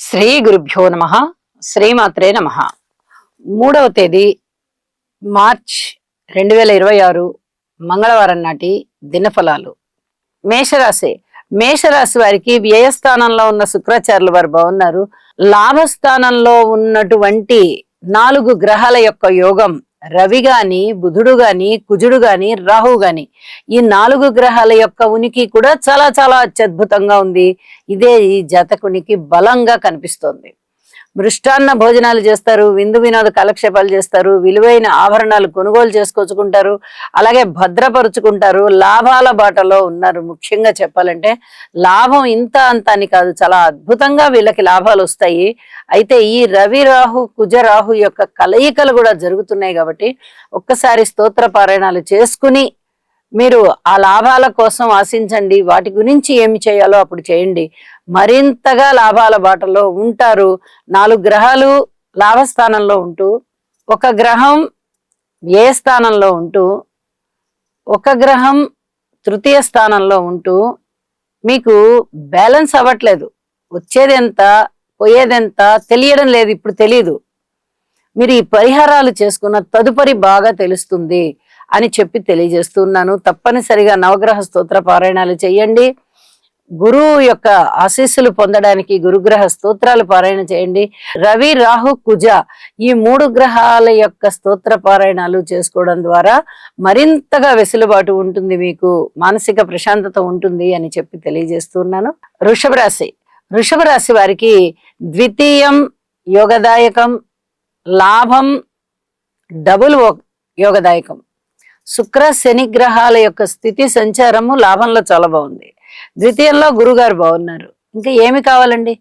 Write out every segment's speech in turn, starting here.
శ్రీ గురుభ్యో నమ. శ్రీమాత్రే నమ. 3వ తేదీ మార్చ్ 2026 మంగళవారం నాటి దినఫలాలు. మేషరాశి వారికి వ్యయస్థానంలో ఉన్న శుక్రాచార్యుల వారు బాగున్నారు. లాభస్థానంలో ఉన్నటువంటి 4 గ్రహాల యొక్క యోగం రవి గాని, బుధుడు గాని, కుజుడు గాని, రాహు గాని, ఈ 4 గ్రహాల యొక్క ఉనికి కూడా చాలా చాలా అత్యద్భుతంగా ఉంది. ఇదే ఈ జాతకునికి బలంగా కనిపిస్తోంది. మృష్టాన్న భోజనాలు చేస్తారు, విందు వినోద కాలక్షేపాలు చేస్తారు, విలువైన ఆభరణాలు కొనుగోలు చేసుకొచ్చుకుంటారు, అలాగే భద్రపరుచుకుంటారు, లాభాల బాటలో ఉన్నారు. ముఖ్యంగా చెప్పాలంటే లాభం ఇంత అంత అని కాదు, చాలా అద్భుతంగా వీళ్ళకి లాభాలు వస్తాయి. అయితే ఈ రవి రాహు కుజ రాహు యొక్క కలయికలు కూడా జరుగుతున్నాయి కాబట్టి ఒక్కసారి స్తోత్ర పారాయణాలు చేసుకుని మీరు ఆ లాభాల కోసం ఆశించండి. వాటి గురించి ఏమి చేయాలో అప్పుడు చేయండి. మరింతగా లాభాల బాటలో ఉంటారు. 4 గ్రహాలు లాభస్థానంలో ఉంటూ, ఒక గ్రహం వ్యయ స్థానంలో ఉంటూ, ఒక గ్రహం తృతీయ స్థానంలో ఉంటూ మీకు బ్యాలెన్స్ అవ్వట్లేదు. వచ్చేదెంత పోయేదెంత తెలియడం లేదు. ఇప్పుడు తెలీదు. మీరు ఈ పరిహారాలు చేసుకున్న తదుపరి బాగా తెలుస్తుంది అని చెప్పి తెలియజేస్తున్నాను. తప్పనిసరిగా నవగ్రహ స్తోత్ర పారాయణాలు చేయండి. గురువు యొక్క ఆశీస్సులు పొందడానికి గురుగ్రహ స్తోత్రాలు పారాయణ చేయండి. రవి రాహు కుజ ఈ 3 గ్రహాల యొక్క స్తోత్ర పారాయణాలు చేసుకోవడం ద్వారా మరింతగా వెసులుబాటు ఉంటుంది, మీకు మానసిక ప్రశాంతత ఉంటుంది అని చెప్పి తెలియజేస్తున్నాను. వృషభ రాశి వారికి ద్వితీయం యోగదాయకం, లాభం డబుల్ యోగదాయకం. శుక్ర శని గ్రహాల యొక్క స్థితి సంచారము లాభంలో చాలా బాగుంది. ద్వితీయంలో గురుగారు బాగున్నారు. ఇంకా ఏమి కావాలండి?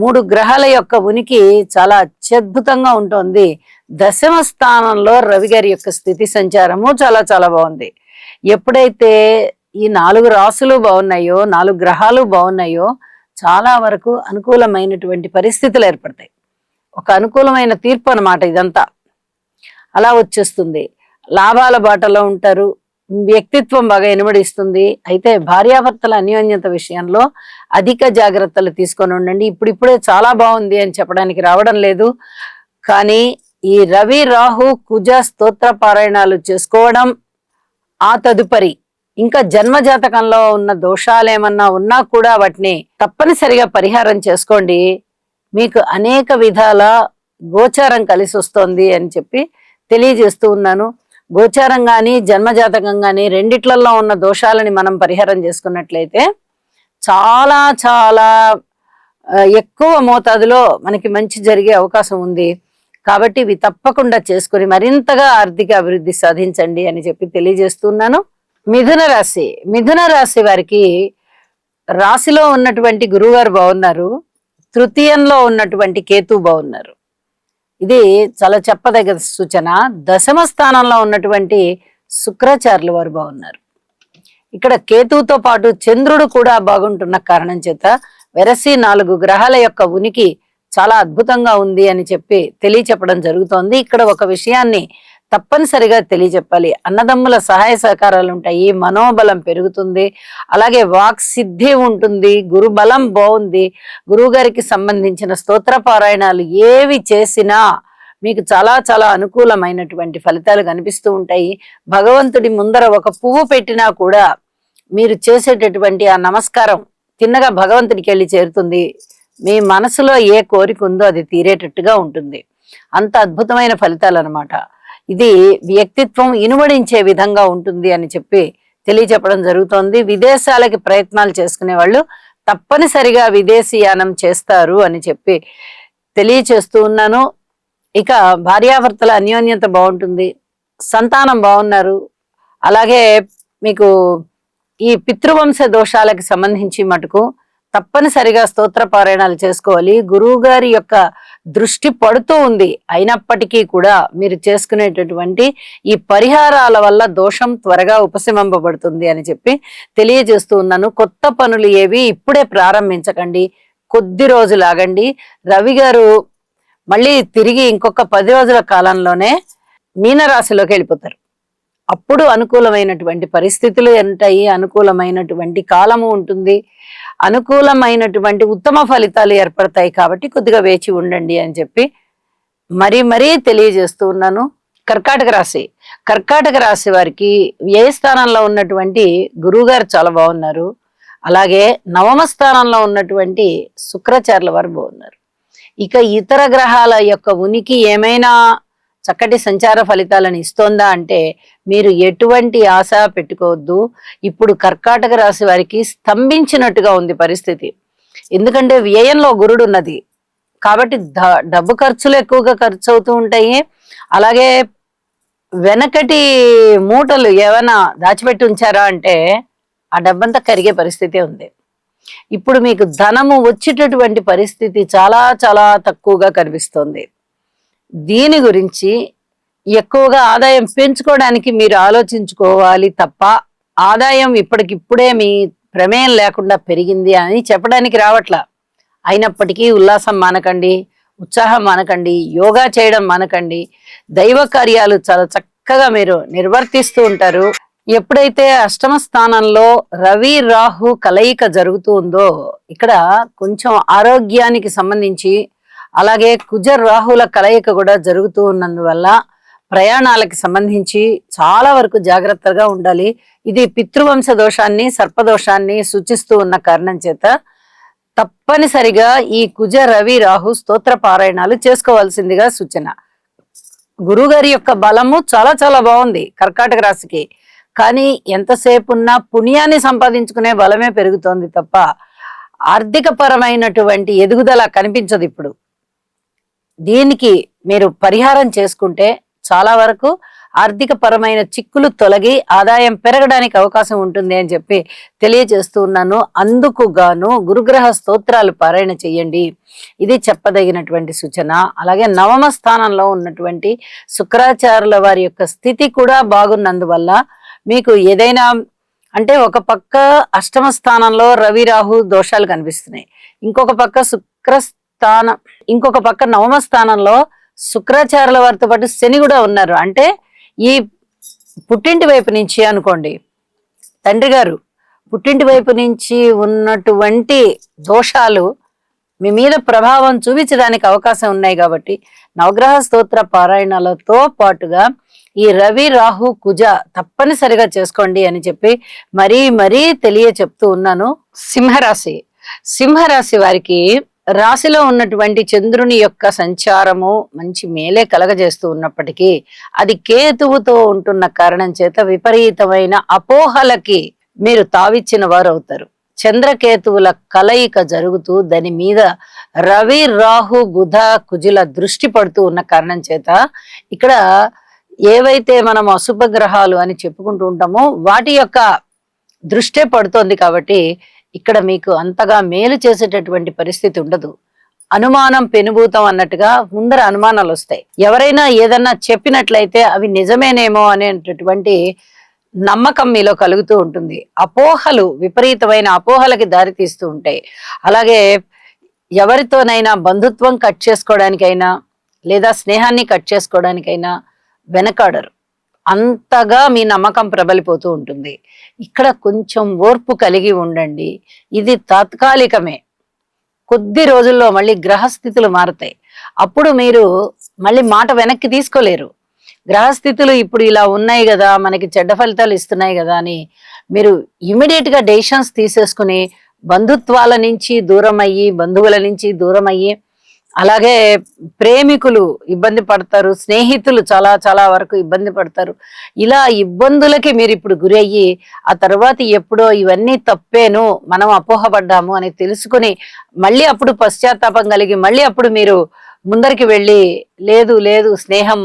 3 గ్రహాల యొక్క ఉనికి చాలా అత్యద్భుతంగా ఉంటుంది. దశమ స్థానంలో రవి గారి యొక్క స్థితి సంచారము చాలా చాలా బాగుంది. ఎప్పుడైతే ఈ 4 రాసులు బాగున్నాయో, 4 గ్రహాలు బాగున్నాయో చాలా వరకు అనుకూలమైనటువంటి పరిస్థితులు ఏర్పడతాయి. ఒక అనుకూలమైన తీర్పు అన్నమాట ఇదంతా. అలా వచ్చేస్తుంది. లాభాల బాటలో ఉంటారు. వ్యక్తిత్వం బాగా ఇనుమడిస్తుంది. అయితే భార్యాభర్తల అన్యోన్యత విషయంలో అధిక జాగ్రత్తలు తీసుకొని ఉండండి. ఇప్పుడిప్పుడే చాలా బాగుంది అని చెప్పడానికి రావడం లేదు. కానీ ఈ రవి రాహు కుజ స్తోత్ర పారాయణాలు చేసుకోవడం, ఆ తదుపరి ఇంకా జన్మజాతకంలో ఉన్న దోషాలు ఏమన్నా ఉన్నా కూడా వాటిని తప్పనిసరిగా పరిహారం చేసుకోండి. మీకు అనేక విధాల గోచారం కలిసి వస్తోంది అని చెప్పి తెలియజేస్తూ ఉన్నాను. గోచారం కానీ జన్మజాతకం కానీ రెండిట్లలో ఉన్న దోషాలని మనం పరిహారం చేసుకున్నట్లయితే చాలా చాలా ఎక్కువ మోతాదులో మనకి మంచి జరిగే అవకాశం ఉంది. కాబట్టి ఇవి తప్పకుండా చేసుకుని మరింతగా ఆర్థిక అభివృద్ధి సాధించండి అని చెప్పి తెలియజేస్తున్నాను. మిథున రాశి వారికి రాశిలో ఉన్నటువంటి గురువుగారు బాగున్నారు. తృతీయంలో ఉన్నటువంటి కేతు బాగున్నారు. ఇది చాలా చెప్పదగ్గ సూచన. దశమ స్థానంలో ఉన్నటువంటి శుక్రాచార్యుల వారు బాగున్నారు. ఇక్కడ కేతువుతో పాటు చంద్రుడు కూడా బాగుంటున్న కారణం చేత వెరసి 4 గ్రహాల యొక్క ఉనికి చాలా అద్భుతంగా ఉంది అని చెప్పి తెలియచెప్పడం జరుగుతోంది. ఇక్కడ ఒక విషయాన్ని తప్పనిసరిగా తెలియచెప్పాలి. అన్నదమ్ముల సహాయ సహకారాలు ఉంటాయి, మనోబలం పెరుగుతుంది, అలాగే వాక్ సిద్ధి ఉంటుంది, గురు బలం బాగుంది. గురువు గారికి సంబంధించిన స్తోత్ర పారాయణాలు ఏవి చేసినా మీకు చాలా చాలా అనుకూలమైనటువంటి ఫలితాలు కనిపిస్తూ ఉంటాయి. భగవంతుడి ముందర ఒక పువ్వు పెట్టినా కూడా మీరు చేసేటటువంటి ఆ నమస్కారం తిన్నగా భగవంతుడికి వెళ్ళి చేరుతుంది. మీ మనసులో ఏ కోరిక ఉందో అది తీరేటట్టుగా ఉంటుంది. అంత అద్భుతమైన ఫలితాలు అన్నమాట. ఇది వ్యక్తిత్వం ఇనుమడించే విధంగా ఉంటుంది అని చెప్పి తెలియచెప్పడం జరుగుతోంది. విదేశాలకి ప్రయత్నాలు చేసుకునే వాళ్ళు తప్పనిసరిగా విదేశీయానం చేస్తారు అని చెప్పి తెలియచేస్తూ ఉన్నాను. ఇక భార్యాభర్తల అన్యోన్యత బాగుంటుంది, సంతానం బాగున్నారు. అలాగే మీకు ఈ పితృవంశ దోషాలకి సంబంధించి మటుకు తప్పనిసరిగా స్తోత్ర పారాయణాలు చేసుకోవాలి. గురువు గారి యొక్క దృష్టి పడుతూ ఉంది. అయినప్పటికీ కూడా మీరు చేసుకునేటటువంటి ఈ పరిహారాల వల్ల దోషం త్వరగా ఉపశమింపబడుతుంది అని చెప్పి తెలియజేస్తూ ఉన్నాను. కొత్త పనులు ఏవి ఇప్పుడే ప్రారంభించకండి, కొద్ది రోజులు ఆగండి. రవి గారు మళ్ళీ తిరిగి ఇంకొక 10 రోజుల కాలంలోనే మీనరాశిలోకి వెళ్ళిపోతారు. అప్పుడు అనుకూలమైనటువంటి పరిస్థితులు ఉంటాయి, అనుకూలమైనటువంటి కాలము ఉంటుంది. అనుకూలమైనటువంటి ఉత్తమ ఫలితాలు ఏర్పడతాయి. కాబట్టి కొద్దిగా వేచి ఉండండి అని చెప్పి మరీ తెలియజేస్తూ ఉన్నాను. కర్కాటక రాశి. కర్కాటక రాశి వారికి వ్యయ స్థానంలో ఉన్నటువంటి గురువు గారు చాలా బాగున్నారు. అలాగే నవమ స్థానంలో ఉన్నటువంటి శుక్రాచార్యుల వారు బాగున్నారు. ఇక ఇతర గ్రహాల యొక్క ఉనికి ఏమైనా చక్కటి సంచార ఫలితాలను ఇస్తోందా అంటే మీరు ఎటువంటి ఆశ పెట్టుకోవద్దు. ఇప్పుడు కర్కాటక రాశి వారికి స్తంభించినట్టుగా ఉంది పరిస్థితి. ఎందుకంటే వ్యయంలో గురుడు ఉన్నది కాబట్టి డబ్బు ఖర్చులు ఎక్కువగా ఖర్చు అవుతూ ఉంటాయి. అలాగే వెనకటి మూటలు ఏమైనా దాచిపెట్టి ఉంచారా అంటే ఆ డబ్బంతా కరిగే పరిస్థితి ఉంది. ఇప్పుడు మీకు ధనము వచ్చేటటువంటి పరిస్థితి చాలా చాలా తక్కువగా కనిపిస్తోంది. దీని గురించి ఎక్కువగా ఆదాయం పెంచుకోవడానికి మీరు ఆలోచించుకోవాలి తప్ప ఆదాయం ఇప్పటికిప్పుడే మీ ప్రమేయం లేకుండా పెరిగింది అని చెప్పడానికి రావట్లా. అయినప్పటికీ ఉల్లాసం మానకండి, ఉత్సాహం మానకండి, యోగా చేయడం మానకండి. దైవ కార్యాలు చాలా చక్కగా మీరు నిర్వర్తిస్తూ ఉంటారు. ఎప్పుడైతే అష్టమ స్థానంలో రవి రాహు కలయిక జరుగుతూ ఉందో ఇక్కడ కొంచెం ఆరోగ్యానికి సంబంధించి, అలాగే కుజ రాహుల కలయిక కూడా జరుగుతూ ఉన్నందువల్ల ప్రయాణాలకు సంబంధించి చాలా వరకు జాగ్రత్తగా ఉండాలి. ఇది పితృవంశ దోషాన్ని, సర్పదోషాన్ని సూచిస్తూ ఉన్న కారణం చేత తప్పనిసరిగా ఈ కుజ రవి రాహు స్తోత్ర పారాయణాలు చేసుకోవాల్సిందిగా సూచన. గురుగారి యొక్క బలము చాలా చాలా బాగుంది కర్కాటక రాశికి. కానీ ఎంతసేపు ఉన్నా పుణ్యాన్ని సంపాదించుకునే బలమే పెరుగుతోంది తప్ప ఆర్థిక పరమైనటువంటి ఎదుగుదల కనిపించదు. ఇప్పుడు దీనికి మీరు పరిహారం చేసుకుంటే చాలా వరకు ఆర్థిక పరమైన చిక్కులు తొలగి ఆదాయం పెరగడానికి అవకాశం ఉంటుంది అని చెప్పి తెలియజేస్తూ ఉన్నాను. అందుకు గాను గురుగ్రహ స్తోత్రాలు పారాయణ చెయ్యండి. ఇది చెప్పదగినటువంటి సూచన. అలాగే నవమ స్థానంలో ఉన్నటువంటి శుక్రాచార్యుల వారి యొక్క స్థితి కూడా బాగున్నందువల్ల మీకు ఏదైనా అంటే ఒక పక్క అష్టమ స్థానంలో రవి రాహు దోషాలు కనిపిస్తున్నాయి, ఇంకొక పక్క నవమ స్థానంలో శుక్రాచార్యుల వారితో పాటు శని కూడా ఉన్నారు. అంటే ఈ పుట్టింటి వైపు నుంచి అనుకోండి, తండ్రి గారు పుట్టింటి వైపు నుంచి ఉన్నటువంటి దోషాలు మీ మీద ప్రభావం చూపించడానికి అవకాశం ఉన్నాయి. కాబట్టి నవగ్రహ స్తోత్ర పారాయణాలతో పాటుగా ఈ రవి రాహు కుజ తప్పనిసరిగా చేసుకోండి అని చెప్పి మరీ తెలియ చెప్తూ ఉన్నాను. సింహరాశి వారికి రాశిలో ఉన్నటువంటి చంద్రుని యొక్క సంచారము మంచి మేలే కలగజేస్తూ ఉన్నప్పటికీ అది కేతువుతో ఉంటున్న కారణం చేత విపరీతమైన అపోహలకి మీరు తావిచ్చిన వారు అవుతారు. చంద్రకేతువుల కలయిక జరుగుతూ దాని మీద రవి రాహు బుధ కుజుల దృష్టి పడుతూ ఉన్న కారణం చేత ఇక్కడ ఏవైతే మనం అశుభ గ్రహాలు అని చెప్పుకుంటూ ఉంటామో వాటి యొక్క దృష్టే పడుతోంది. కాబట్టి ఇక్కడ మీకు అంతగా మేలు చేసేటటువంటి పరిస్థితి ఉండదు. అనుమానం పెనుభూతం అన్నట్టుగా ముందర అనుమానాలు వస్తాయి. ఎవరైనా ఏదన్నా చెప్పినట్లయితే అవి నిజమేనేమో అనేటటువంటి నమ్మకం మీలో కలుగుతూ ఉంటుంది. అపోహలు విపరీతమైన అపోహలకి దారితీస్తూ ఉంటాయి. అలాగే ఎవరితోనైనా బంధుత్వం కట్ చేసుకోవడానికైనా లేదా స్నేహాన్ని కట్ చేసుకోవడానికైనా వెనకాడరు. అంతగా మీ నమ్మకం ప్రబలిపోతూ ఉంటుంది. ఇక్కడ కొంచెం ఓర్పు కలిగి ఉండండి. ఇది తాత్కాలికమే. కొద్ది రోజుల్లో మళ్ళీ గ్రహస్థితులు మారుతాయి. అప్పుడు మీరు మళ్ళీ మాట వెనక్కి తీసుకోలేరు. గ్రహస్థితులు ఇప్పుడు ఇలా ఉన్నాయి కదా, మనకి చెడ్డ ఫలితాలు ఇస్తున్నాయి కదా అని మీరు ఇమీడియట్ గా డెసిషన్స్ తీసేసుకుని బంధుత్వాల నుంచి దూరం అయ్యి, బంధువుల నుంచి దూరం అయ్యి, అలాగే ప్రేమికులు ఇబ్బంది పడతారు, స్నేహితులు చాలా చాలా వరకు ఇబ్బంది పడతారు. ఇలా ఇబ్బందులకి మీరు ఇప్పుడు గురి అయ్యి ఆ తర్వాత ఎప్పుడో ఇవన్నీ తప్పేను, మనం అపోహపడ్డాము అని తెలుసుకుని మళ్ళీ అప్పుడు పశ్చాత్తాపం కలిగి మళ్ళీ అప్పుడు మీరు ముందరికి వెళ్ళి లేదు స్నేహం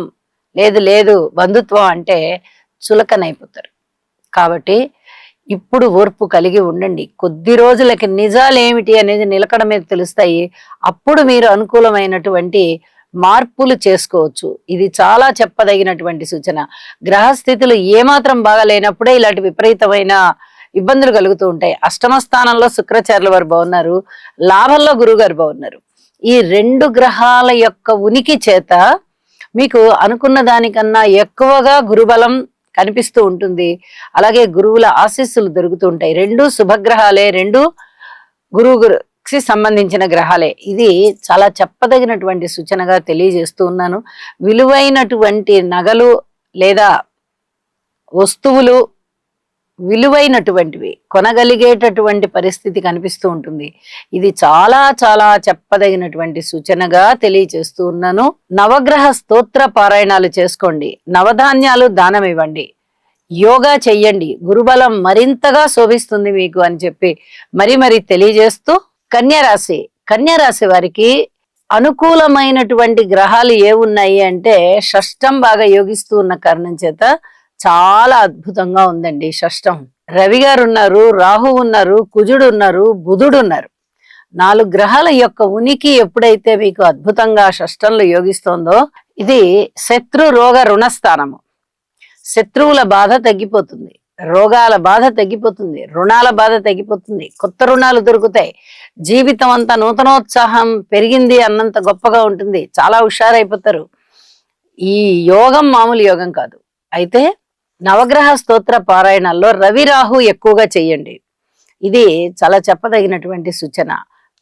లేదు బంధుత్వం అంటే చులకనైపోతారు. కాబట్టి ఇప్పుడు ఓర్పు కలిగి ఉండండి. కొద్ది రోజులకి నిజాలు ఏమిటి అనేది నిలకడ మీద తెలుస్తాయి. అప్పుడు మీరు అనుకూలమైనటువంటి మార్పులు చేసుకోవచ్చు. ఇది చాలా చెప్పదగినటువంటి సూచన. గ్రహస్థితులు ఏమాత్రం బాగా లేనప్పుడే ఇలాంటి విపరీతమైన ఇబ్బందులు కలుగుతూ ఉంటాయి. అష్టమ స్థానంలో శుక్రాచార్యుల వారు బాగున్నారు, లాభంలో గురువు గారు బాగున్నారు. ఈ రెండు గ్రహాల యొక్క ఉనికి చేత మీకు అనుకున్న దానికన్నా ఎక్కువగా గురుబలం కనిపిస్తూ ఉంటుంది. అలాగే గురువుల ఆశీస్సులు దొరుకుతూ ఉంటాయి. రెండు శుభగ్రహాలే, రెండు గురువుకి సంబంధించిన గ్రహాలే. ఇది చాలా చెప్పదగినటువంటి సూచనగా తెలియజేస్తూ ఉన్నాను. విలువైనటువంటి నగలు లేదా వస్తువులు విలువైనటువంటివి కొనగలిగేటటువంటి పరిస్థితి కనిపిస్తూ ఉంటుంది. ఇది చాలా చాలా చెప్పదగినటువంటి సూచనగా తెలియజేస్తూ ఉన్నాను. నవగ్రహ స్తోత్ర పారాయణాలు చేసుకోండి, నవధాన్యాలు దానం ఇవ్వండి, యోగా చెయ్యండి, గురుబలం మరింతగా శోభిస్తుంది మీకు అని చెప్పి మరి తెలియజేస్తూ, కన్యారాశి వారికి అనుకూలమైనటువంటి గ్రహాలు ఏమున్నాయి అంటే షష్టం బాగా యోగిస్తూ ఉన్న కారణం చేత చాలా అద్భుతంగా ఉందండి. షష్టం రవి గారు ఉన్నారు, రాహు ఉన్నారు, కుజుడు ఉన్నారు, బుధుడు ఉన్నారు. 4 గ్రహాల యొక్క ఉనికి ఎప్పుడైతే మీకు అద్భుతంగా షష్టంలో యోగిస్తోందో ఇది శత్రు రోగ రుణస్థానము. శత్రువుల బాధ తగ్గిపోతుంది, రోగాల బాధ తగ్గిపోతుంది, రుణాల బాధ తగ్గిపోతుంది, కొత్త రుణాలు దొరుకుతాయి, జీవితం అంతా నూతనోత్సాహం పెరిగింది అన్నంత గొప్పగా ఉంటుంది, చాలా హుషారైపోతారు. ఈ యోగం మామూలు యోగం కాదు. అయితే నవగ్రహ స్తోత్ర పారాయణాల్లో రవి రాహు ఎక్కువగా చెయ్యండి. ఇది చాలా చెప్పదగినటువంటి సూచన.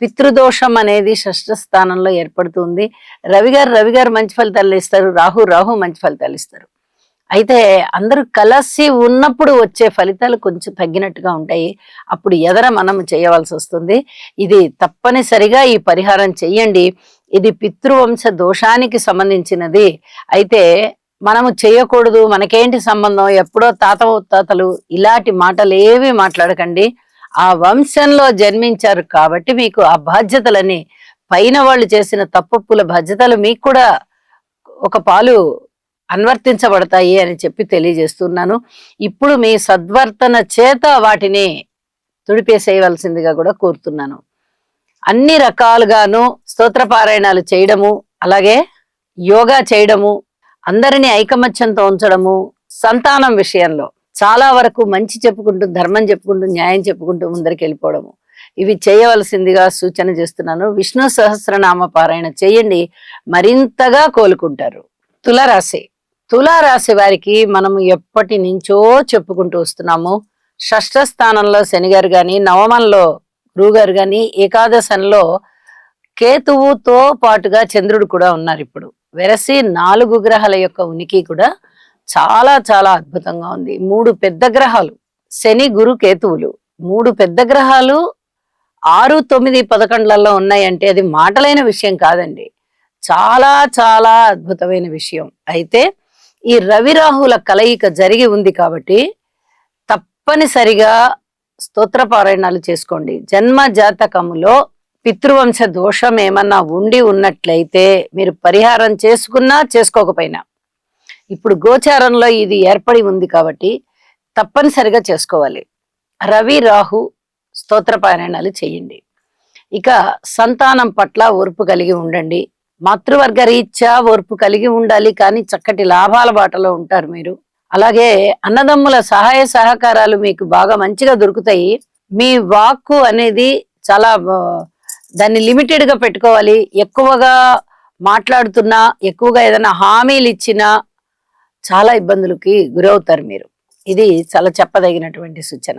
పితృదోషం అనేది షష్ఠ స్థానంలో ఏర్పడుతుంది. రవి గారు మంచి ఫలితాలు ఇస్తారు, రాహు మంచి ఫలితాలు ఇస్తారు. అయితే అందరూ కలిసి ఉన్నప్పుడు వచ్చే ఫలితాలు కొంచెం తగ్గినట్టుగా ఉంటాయి. అప్పుడు మనం చేయవలసి వస్తుంది. ఇది తప్పనిసరిగా ఈ పరిహారం చెయ్యండి. ఇది పితృవంశ దోషానికి సంబంధించినది. అయితే మనము చేయకూడదు, మనకేంటి సంబంధం, ఎప్పుడో తాతలు ఇలాంటి మాటలు ఏవి మాట్లాడకండి. ఆ వంశంలో జన్మించారు కాబట్టి మీకు ఆ బాధ్యతలని, పైన వాళ్ళు చేసిన తప్పుల బాధ్యతలు మీకు కూడా ఒక పాలు అన్వర్తించబడతాయి అని చెప్పి తెలియజేస్తున్నాను. ఇప్పుడు మీ సద్వర్తన చేత వాటిని తుడిపేసేయవలసిందిగా కూడా కోరుతున్నాను. అన్ని రకాలుగాను స్తోత్ర పారాయణాలు చేయడము, అలాగే యోగా చేయడము, అందరినీ ఐకమత్యంతో ఉంచడము, సంతానం విషయంలో చాలా వరకు మంచి చెప్పుకుంటూ, ధర్మం చెప్పుకుంటూ, న్యాయం చెప్పుకుంటూ ముందరికి వెళ్ళిపోవడము, ఇవి చేయవలసిందిగా సూచన చేస్తున్నాను. విష్ణు సహస్రనామ పారాయణ చేయండి, మరింతగా కోలుకుంటారు. తులారాశి వారికి మనము ఎప్పటి నుంచో చెప్పుకుంటూ వస్తున్నాము. షష్ఠ స్థానంలో శని గారు గాని, నవమంలో గురువు గారు గాని, ఏకాదశంలో కేతువుతో పాటుగా చంద్రుడు కూడా ఉన్నారు. ఇప్పుడు వెరసి 4 గ్రహాల యొక్క ఉనికి కూడా చాలా చాలా అద్భుతంగా ఉంది. 3 పెద్ద గ్రహాలు శని, గురు, కేతువులు 3 పెద్ద గ్రహాలు 6, 9, 11లలో ఉన్నాయంటే అది మాటలైన విషయం కాదండి, చాలా చాలా అద్భుతమైన విషయం. అయితే ఈ రవి రాహుల కలయిక జరిగి ఉంది కాబట్టి తప్పనిసరిగా స్తోత్ర పారాయణాలు చేసుకోండి. జన్మ జాతకములో పితృవంశ దోషం ఏమన్నా ఉండి ఉన్నట్లయితే మీరు పరిహారం చేసుకున్నా చేసుకోకపోయినా ఇప్పుడు గోచారంలో ఇది ఏర్పడి ఉంది కాబట్టి తప్పనిసరిగా చేసుకోవాలి. రవి రాహు స్తోత్ర పారాయణాలు చేయండి. ఇక సంతానం పట్ల ఓర్పు కలిగి ఉండండి. మాతృవర్గ రీత్యా ఓర్పు కలిగి ఉండాలి, కానీ చక్కటి లాభాల బాటలో ఉంటారు మీరు. అలాగే అన్నదమ్ముల సహాయ సహకారాలు మీకు బాగా మంచిగా దొరుకుతాయి. మీ వాక్కు అనేది చాలా దాన్ని లిమిటెడ్ గా పెట్టుకోవాలి. ఎక్కువగా మాట్లాడుతున్నా, ఎక్కువగా ఏదైనా హామీలు ఇచ్చినా చాలా ఇబ్బందులకి గురవుతారు మీరు. ఇది చాలా చెప్పదగినటువంటి సూచన.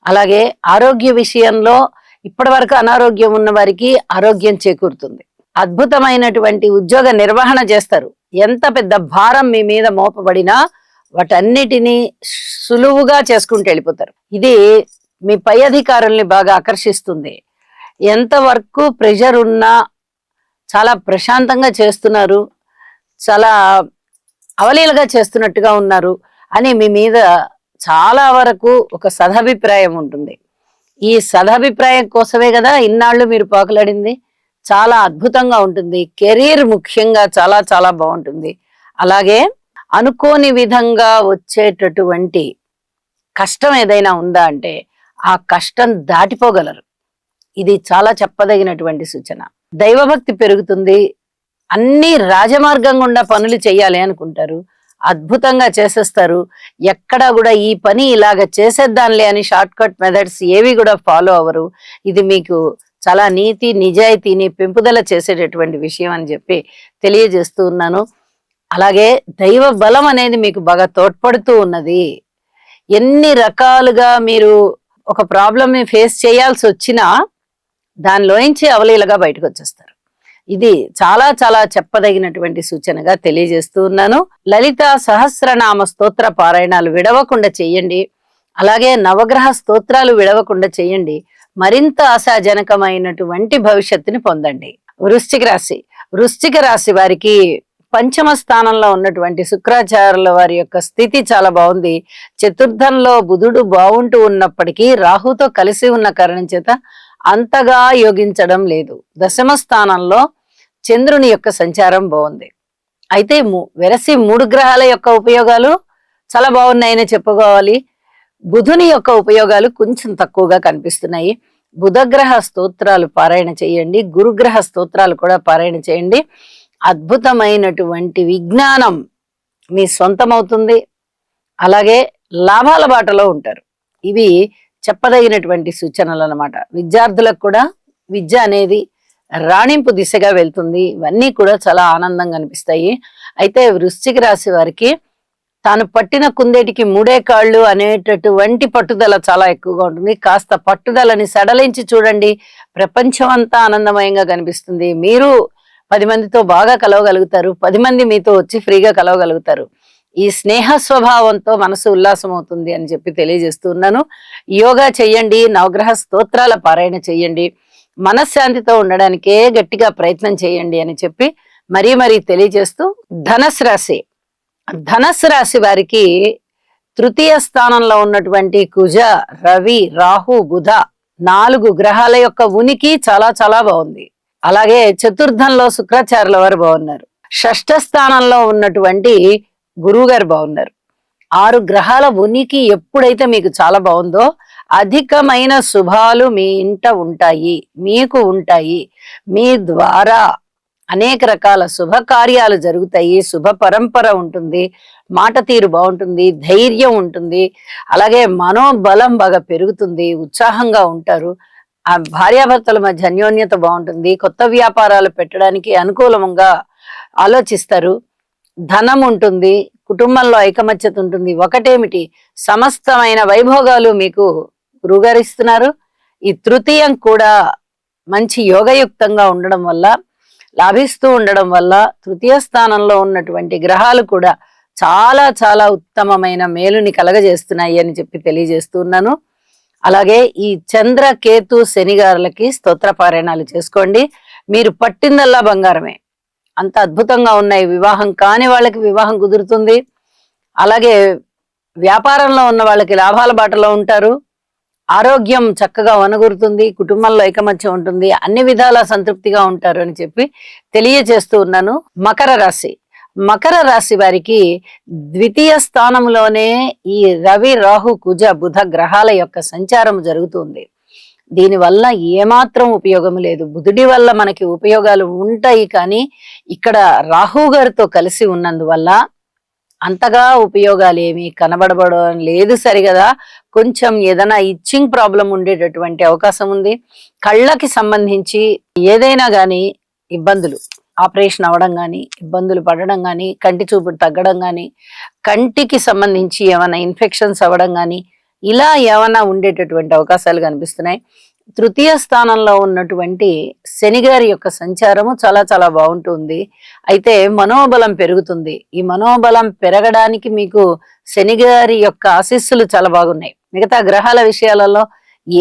అలాగే ఆరోగ్య విషయంలో ఇప్పటి వరకు అనారోగ్యం ఉన్న వారికి ఆరోగ్యం చేకూరుతుంది. అద్భుతమైనటువంటి ఉద్యోగ నిర్వహణ చేస్తారు. ఎంత పెద్ద భారం మీ మీద మోపబడినా వాటన్నిటినీ సులువుగా చేసుకుంటూ వెళ్ళిపోతారు. ఇది మీ పై అధికారుల్ని బాగా ఆకర్షిస్తుంది. ఎంతవరకు ప్రెషర్ ఉన్నా చాలా ప్రశాంతంగా చేస్తున్నారు, చాలా అవలీలగా చేస్తున్నట్టుగా ఉన్నారు అని మీ మీద చాలా వరకు ఒక సదభిప్రాయం ఉంటుంది. ఈ సదభిప్రాయం కోసమే కదా ఇన్నాళ్ళు మీరు పాకులాడింది. చాలా అద్భుతంగా ఉంటుంది. కెరీర్ ముఖ్యంగా చాలా చాలా బాగుంటుంది. అలాగే అనుకోని విధంగా వచ్చేటటువంటి కష్టం ఏదైనా ఉందా అంటే ఆ కష్టం దాటిపోగలరు. ఇది చాలా చెప్పదగినటువంటి సూచన. దైవభక్తి పెరుగుతుంది. అన్ని రాజమార్గం గుండా పనులు చేయాలి అనుకుంటారు, అద్భుతంగా చేసేస్తారు. ఎక్కడా కూడా ఈ పని ఇలాగ చేసేద్దాంలే అని షార్ట్ కట్ మెథడ్స్ ఏవి కూడా ఫాలో అవ్వరు. ఇది మీకు చాలా నీతి నిజాయితీని పెంపుదల చేసేటటువంటి విషయం అని చెప్పి తెలియజేస్తూ ఉన్నాను. అలాగే దైవ బలం అనేది మీకు బాగా తోడ్పడుతూ ఉన్నది. ఎన్ని రకాలుగా మీరు ఒక ప్రాబ్లమ్ ని ఫేస్ చేయాల్సి వచ్చినా దానిలోంచి అవలీలగా బయటకు వచ్చేస్తారు. ఇది చాలా చాలా చెప్పదగినటువంటి సూచనగా తెలియజేస్తూ ఉన్నాను. లలిత సహస్రనామ స్తోత్ర పారాయణాలు విడవకుండా చెయ్యండి. అలాగే నవగ్రహ స్తోత్రాలు విడవకుండా చెయ్యండి. మరింత ఆశాజనకమైనటువంటి భవిష్యత్తుని పొందండి. వృశ్చిక రాశి వారికి పంచమ స్థానంలో ఉన్నటువంటి శుక్రాచార్యుల వారి యొక్క స్థితి చాలా బాగుంది. చతుర్థంలో బుధుడు బాగుంటూ ఉన్నప్పటికీ రాహుతో కలిసి ఉన్న కారణం చేత అంతగా యోగించడం లేదు. దశమ స్థానంలో చంద్రుని యొక్క సంచారం బాగుంది. అయితే వెరసి 3 గ్రహాల యొక్క ఉపయోగాలు చాలా బాగున్నాయని చెప్పుకోవాలి. బుధుని యొక్క ఉపయోగాలు కొంచెం తక్కువగా కనిపిస్తున్నాయి. బుధగ్రహ స్తోత్రాలు పారాయణ చేయండి. గురుగ్రహ స్తోత్రాలు కూడా పారాయణ చేయండి. అద్భుతమైనటువంటి విజ్ఞానం మీ సొంతమవుతుంది. అలాగే లాభాల బాటలో ఉంటారు. ఇవి చెప్పదగినటువంటి సూచనలు అన్నమాట. విద్యార్థులకు కూడా విద్య అనేది రాణింపు దిశగా వెళ్తుంది. ఇవన్నీ కూడా చాలా ఆనందంగా అనిపిస్తాయి. అయితే వృశ్చిక రాశి వారికి తాను పట్టిన కుందేటికి 3 కాళ్ళు అనేటటువంటి పట్టుదల చాలా ఎక్కువగా ఉంటుంది. కాస్త పట్టుదలని సడలించి చూడండి. ప్రపంచం అంతా ఆనందమయంగా కనిపిస్తుంది. మీరు 10 మందితో బాగా కలవగలుగుతారు. 10 మంది మీతో వచ్చి ఫ్రీగా కలవగలుగుతారు. ఈ స్నేహ స్వభావంతో మనసు ఉల్లాసం అవుతుంది అని చెప్పి తెలియజేస్తున్నాను. యోగా చెయ్యండి. నవగ్రహ స్తోత్రాల పారాయణ చెయ్యండి. మనశ్శాంతితో ఉండడానికే గట్టిగా ప్రయత్నం చేయండి అని చెప్పి మరీ తెలియజేస్తూ ధనస్సు రాశి వారికి తృతీయ స్థానంలో ఉన్నటువంటి కుజ, రవి, రాహు, బుధ 4 గ్రహాల యొక్క ఉనికి చాలా చాలా బాగుంది. అలాగే చతుర్థంలో శుక్రాచార్యుల వారు బాగున్నారు. షష్ఠ స్థానంలో ఉన్నటువంటి గురువు గారు బాగున్నారు. 6 గ్రహాల ఉనికి ఎప్పుడైతే మీకు చాలా బాగుందో అధికమైన శుభాలు మీ ఇంట ఉంటాయి, మీకు ఉంటాయి. మీ ద్వారా అనేక రకాల శుభకార్యాలు జరుగుతాయి. శుభ పరంపర ఉంటుంది. మాట తీరు బాగుంటుంది. ధైర్యం ఉంటుంది. అలాగే మనోబలం బాగా పెరుగుతుంది. ఉత్సాహంగా ఉంటారు. ఆ భార్యాభర్తల మధ్య అన్యోన్యత బాగుంటుంది. కొత్త వ్యాపారాలు పెట్టడానికి అనుకూలంగా ఆలోచిస్తారు. ధనం ఉంటుంది. కుటుంబంలో ఐకమత్యత ఉంటుంది. ఒకటేమిటి, సమస్తమైన వైభోగాలు మీకు గురువుగారు ఇస్తున్నారు. ఈ తృతీయం కూడా మంచి యోగయుక్తంగా ఉండడం వల్ల, లాభిస్తూ ఉండడం వల్ల తృతీయ స్థానంలో ఉన్నటువంటి గ్రహాలు కూడా చాలా చాలా ఉత్తమమైన మేలుని కలగజేస్తున్నాయి అని చెప్పి తెలియజేస్తున్నాను. అలాగే ఈ చంద్ర, కేతు, శనిగారులకి స్తోత్ర పారాయణాలు చేసుకోండి. మీరు పట్టిందల్లా బంగారమే. అంత అద్భుతంగా ఉన్నాయి. వివాహం కాని వాళ్ళకి వివాహం కుదురుతుంది. అలాగే వ్యాపారంలో ఉన్న వాళ్ళకి లాభాల బాటలో ఉంటారు. ఆరోగ్యం చక్కగా వనగూరుతుంది. కుటుంబంలో ఐకమత్యం ఉంటుంది. అన్ని విధాలా సంతృప్తిగా ఉంటారు అని చెప్పి తెలియజేస్తూ ఉన్నాను. మకర రాశి వారికి ద్వితీయ స్థానంలోనే ఈ రవి, రాహు, కుజ, బుధ గ్రహాల యొక్క సంచారం జరుగుతుంది. దీనివల్ల ఏమాత్రం ఉపయోగం లేదు. బుధుడి వల్ల మనకి ఉపయోగాలు ఉంటాయి, కానీ ఇక్కడ రాహు గారితో కలిసి ఉన్నందువల్ల అంతగా ఉపయోగాలు ఏమి కనబడబడడం లేదు. సరిగదా, కొంచెం ఏదైనా ఇచ్చింగ్ ప్రాబ్లం ఉండేటటువంటి అవకాశం ఉంది. కళ్ళకి సంబంధించి ఏదైనా గాని ఇబ్బందులు, ఆపరేషన్ అవ్వడం కానీ, ఇబ్బందులు పడడం కానీ, కంటి చూపు తగ్గడం కానీ, కంటికి సంబంధించి ఏమైనా ఇన్ఫెక్షన్స్ అవ్వడం కానీ, ఇలా ఏమైనా ఉండేటటువంటి అవకాశాలు కనిపిస్తున్నాయి. తృతీయ స్థానంలో ఉన్నటువంటి శనిగారి యొక్క సంచారము చాలా చాలా బాగుంటుంది. అయితే మనోబలం పెరుగుతుంది. ఈ మనోబలం పెరగడానికి మీకు శనిగారి యొక్క ఆశీస్సులు చాలా బాగున్నాయి. మిగతా గ్రహాల విషయాలలో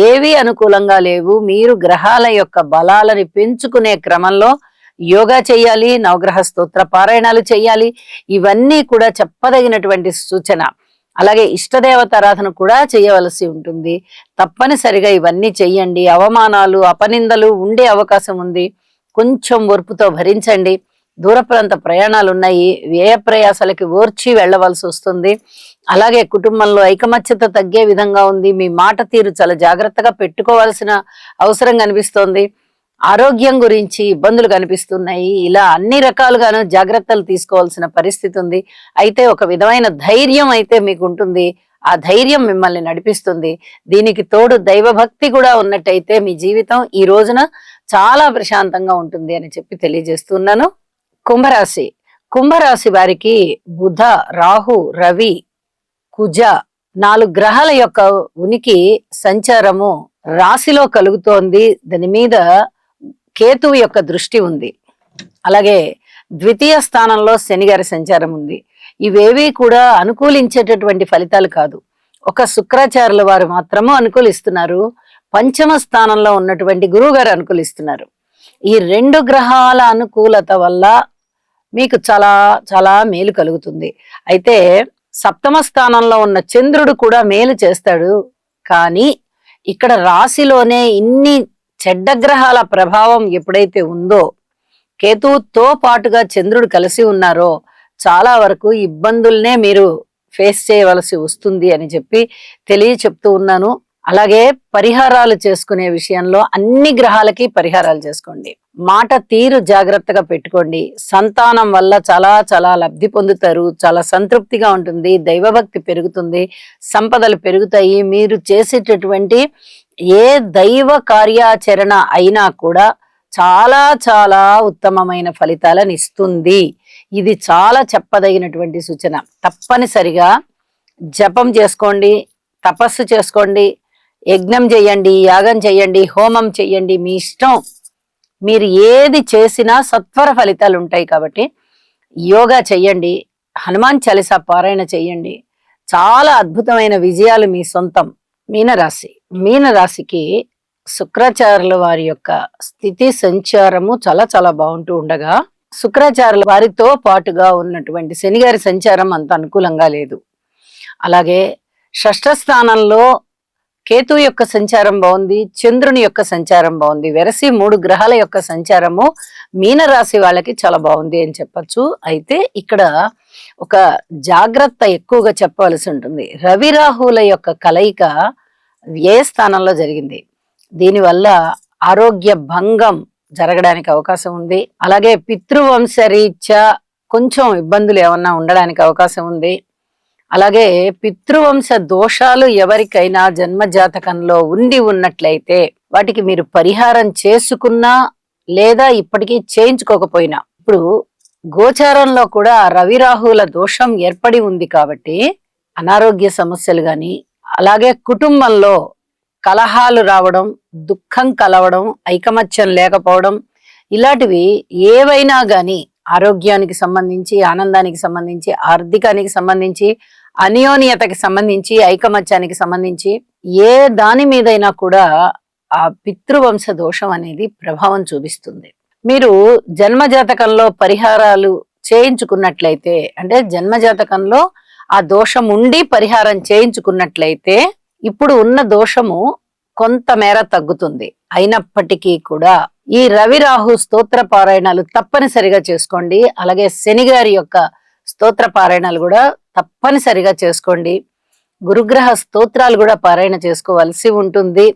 ఏవి అనుకూలంగా లేవు. మీరు గ్రహాల యొక్క బలాలని పెంచుకునే క్రమంలో యోగా చేయాలి, నవగ్రహ స్తోత్ర పారాయణాలు చేయాలి. ఇవన్నీ కూడా చెప్పదగినటువంటి సూచన. అలాగే ఇష్టదేవతారాధన కూడా చేయవలసి ఉంటుంది. తప్పనిసరిగా ఇవన్నీ చెయ్యండి. అవమానాలు, అపనిందలు ఉండే అవకాశం ఉంది. కొంచెం ఓర్పుతో భరించండి. దూర ప్రాంత ప్రయాణాలు ఉన్నాయి. వ్యయ ప్రయాసాలకి ఓర్చి వెళ్ళవలసి వస్తుంది. అలాగే కుటుంబంలో ఐకమత్యత తగ్గే విధంగా ఉంది. మీ మాట తీరు చాలా జాగ్రత్తగా పెట్టుకోవాల్సిన అవసరం కనిపిస్తోంది. ఆరోగ్యం గురించి ఇబ్బందులు కనిపిస్తున్నాయి. ఇలా అన్ని రకాలుగాను జాగ్రత్తలు తీసుకోవాల్సిన పరిస్థితి ఉంది. అయితే ఒక విధమైన ధైర్యం అయితే మీకు ఉంటుంది. ఆ ధైర్యం మిమ్మల్ని నడిపిస్తుంది. దీనికి తోడు దైవభక్తి కూడా ఉన్నట్టయితే మీ జీవితం ఈ రోజున చాలా ప్రశాంతంగా ఉంటుంది అని చెప్పి తెలియజేస్తున్నాను. కుంభరాశి వారికి బుధ, రాహు, రవి, కుజ 4 గ్రహాల యొక్క ఉనికి సంచారము రాశిలో కలుగుతోంది. దాని మీద కేతువు యొక్క దృష్టి ఉంది. అలాగే ద్వితీయ స్థానంలో శని గారి సంచారం ఉంది. ఇవేవి కూడా అనుకూలించేటటువంటి ఫలితాలు కాదు. ఒక శుక్రాచార్యుల వారు మాత్రము అనుకూలిస్తున్నారు. పంచమ స్థానంలో ఉన్నటువంటి గురువు గారు అనుకూలిస్తున్నారు. ఈ 2 గ్రహాల అనుకూలత వల్ల మీకు చాలా చాలా మేలు కలుగుతుంది. అయితే సప్తమ స్థానంలో ఉన్న చంద్రుడు కూడా మేలు చేస్తాడు. కానీ ఇక్కడ రాశిలోనే ఇన్ని చెడ్డ గ్రహాల ప్రభావం ఎప్పుడైతే ఉందో, కేతువుతో పాటుగా చంద్రుడు కలిసి ఉన్నారో చాలా వరకు ఇబ్బందుల్నే మీరు ఫేస్ చేయవలసి వస్తుంది అని చెప్పి చెప్తూ ఉన్నాను. అలాగే పరిహారాలు చేసుకునే విషయంలో అన్ని గ్రహాలకి పరిహారాలు చేసుకోండి. మాట తీరు జాగ్రత్తగా పెట్టుకోండి. సంతానం వల్ల చాలా చాలా లబ్ధి పొందుతారు. చాలా సంతృప్తిగా ఉంటుంది. దైవభక్తి పెరుగుతుంది. సంపదలు పెరుగుతాయి. మీరు చేసేటటువంటి ఏ దైవ కార్యాచరణ అయినా కూడా చాలా చాలా ఉత్తమమైన ఫలితాలను ఇస్తుంది. ఇది చాలా చెప్పదగినటువంటి సూచన. తప్పనిసరిగా జపం చేసుకోండి, తపస్సు చేసుకోండి, యజ్ఞం చెయ్యండి, యాగం చెయ్యండి, హోమం చెయ్యండి. మీ ఇష్టం. మీరు ఏది చేసినా సత్వర ఫలితాలు ఉంటాయి. కాబట్టి యోగా చెయ్యండి, హనుమాన్ చాలీసా పారాయణ చెయ్యండి. చాలా అద్భుతమైన విజయాలు మీ సొంతం. మీనరాశికి శుక్రాచార్యుల వారి యొక్క స్థితి సంచారము చాలా చాలా బాగుంటూ ఉండగా, శుక్రాచార్యుల వారితో పాటుగా ఉన్నటువంటి శని గారి సంచారం అంత అనుకూలంగా లేదు. అలాగే షష్ఠ స్థానంలో కేతు యొక్క సంచారం బాగుంది, చంద్రుని యొక్క సంచారం బాగుంది. వెరసి 3 గ్రహాల యొక్క సంచారము మీనరాశి వాళ్ళకి చాలా బాగుంది అని చెప్పచ్చు. అయితే ఇక్కడ ఒక జాగ్రత్త ఎక్కువగా చెప్పవలసి ఉంటుంది. రవి రాహుల యొక్క కలయిక ఏ స్థానంలో జరిగింది. దీనివల్ల ఆరోగ్య భంగం జరగడానికి అవకాశం ఉంది. అలాగే పితృవంశ రీత్యా కొంచెం ఇబ్బందులు ఏమన్నా ఉండడానికి అవకాశం ఉంది. అలాగే పితృవంశ దోషాలు ఎవరికైనా జన్మజాతకంలో ఉన్నట్లయితే వాటికి మీరు పరిహారం చేసుకున్నా లేదా ఇప్పటికీ చేయించుకోకపోయినా, ఇప్పుడు గోచారంలో కూడా రవి రాహుల దోషం ఏర్పడి ఉంది కాబట్టి అనారోగ్య సమస్యలు గాని, అలాగే కుటుంబంలో కలహాలు రావడం, దుఃఖం కలవడం, ఐకమత్యం లేకపోవడం, ఇలాంటివి ఏవైనా గాని ఆరోగ్యానికి సంబంధించి, ఆనందానికి సంబంధించి, ఆర్థికానికి సంబంధించి, అన్యోన్యతకి సంబంధించి, ఐకమత్యానికి సంబంధించి ఏ దాని మీదైనా కూడా ఆ పితృవంశ దోషం అనేది ప్రభావం చూపిస్తుంది. మీరు జన్మజాతకంలో పరిహారాలు చేయించుకున్నట్లయితే, అంటే జన్మజాతకంలో ఆ దోషం ఉండి పరిహారం చేయించుకున్నట్లయితే ఇప్పుడు ఉన్న దోషము కొంతమేర తగ్గుతుంది. అయినప్పటికీ కూడా ఈ రవి రాహు స్తోత్ర పారాయణాలు తప్పనిసరిగా చేసుకోండి. అలాగే శని గారి యొక్క స్తోత్ర పారాయణాలు కూడా తప్పనిసరిగా చేసుకోండి. గురుగ్రహ స్తోత్రాలు కూడా పారాయణ చేసుకోవాల్సి ఉంటుంది.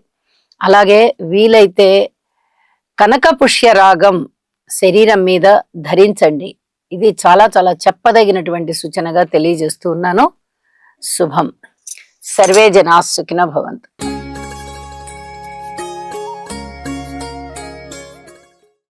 అలాగే వీలైతే కనక పుష్య రాగం శరీరం మీద ధరించండి. ఇది చాలా చాలా చెప్పదగినటువంటి సూచనగా తెలియజేస్తూ ఉన్నాను. శుభం. సర్వే జనా సుఖినో భవంతు.